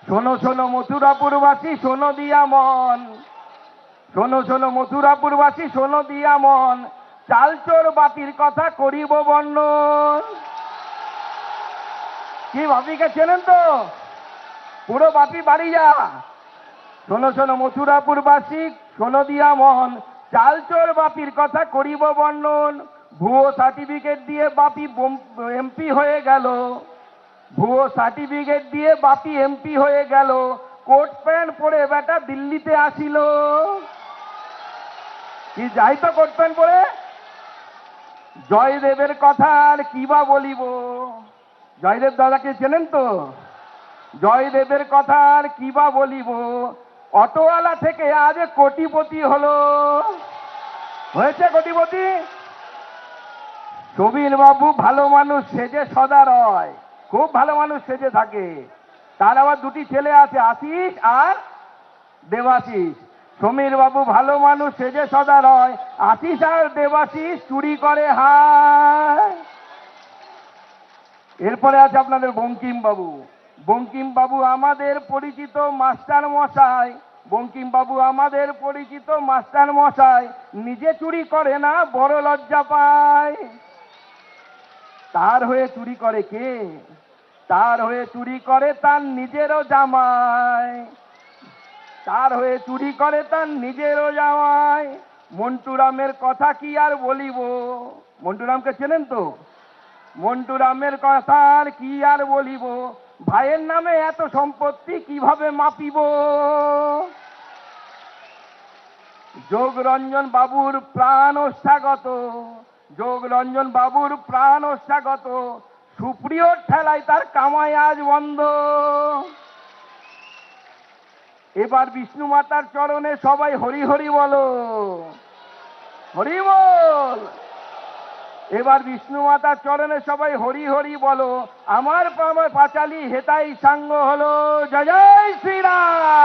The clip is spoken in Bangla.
শোনো শোনো মথুরাপুরবাসী, শোনো দিয়া মন, শোনো শোনো মথুরাপুরবাসী, শোনো দিয়া মন, চালচোর বাপির কথা করিব বর্ণন। কি বাপিকে চেনেন তো? পুরো বাপি বাড়ি যা। শোনো শোনো মথুরাপুরবাসী, শোনো দিয়া মন, চালচোর বাপির কথা করিব বর্ণন। ভুয়ো সার্টিফিকেট দিয়ে বাপি এমপি হয়ে গেল, ভুয়ো সার্টিফিকেট দিয়ে বাপি এমপি হয়ে গেল, কোট প্যান্ট পরে বেটা দিল্লিতে আসিল। কি যাই তো কোট প্যান্ট পরে। জয়দেবের কথা আর কি বা বলিব। জয়দেব দাদাকে চেনেন তো? জয়দেবের কথা আর কি বা বলিব, অটোওয়ালা থেকে আজ কোটিপতি হলো। হয়েছে কোটিপতি। সবিন বাবু ভালো মানুষ সেজে সদা রয়, খুব ভালো মানুষ সেজে থাকে। তার আবার দুটি ছেলে আছে, আশিস আর দেবাশিস। সমীর বাবু ভালো মানুষ সেজে সদা রয়, আশিস আর দেবাশিস চুরি করে হায়। এরপরে আছে আপনাদের বঙ্কিম বাবু। বঙ্কিম বাবু আমাদের পরিচিত মাস্টার মশাই, বঙ্কিম বাবু আমাদের পরিচিত মাস্টার মশাই, নিজে চুরি করে না বড় লজ্জা পায়। তার হয়ে চুরি করে কে? তার হয়ে চুরি করে তার নিজেরও জামাই, তার হয়ে চুরি করে তার নিজেরও জামাই। মন্টুরামের কথা কি আর বলিব। মন্টুরামকে চেনেন তো? মন্টুরামের কথা আর কি আর বলিব, ভাইয়ের নামে এত সম্পত্তি কিভাবে মাপিব। যোগরঞ্জন বাবুর প্রাণ ওষ্ঠাগত, যোগরঞ্জন বাবুর প্রাণ ওষ্ঠাগত, সুপ্রিয়র ঠেলায় তার কামাই আজ বন্ধ। এবার বিষ্ণু মাতার চরণে সবাই হরি হরি বলো, হরি বল। এবার বিষ্ণু মাতার চরণে সবাই হরি হরি বলো, আমার পাচালি হেতাই সাঙ্গ হলো। জয় জয় শ্রীরাম।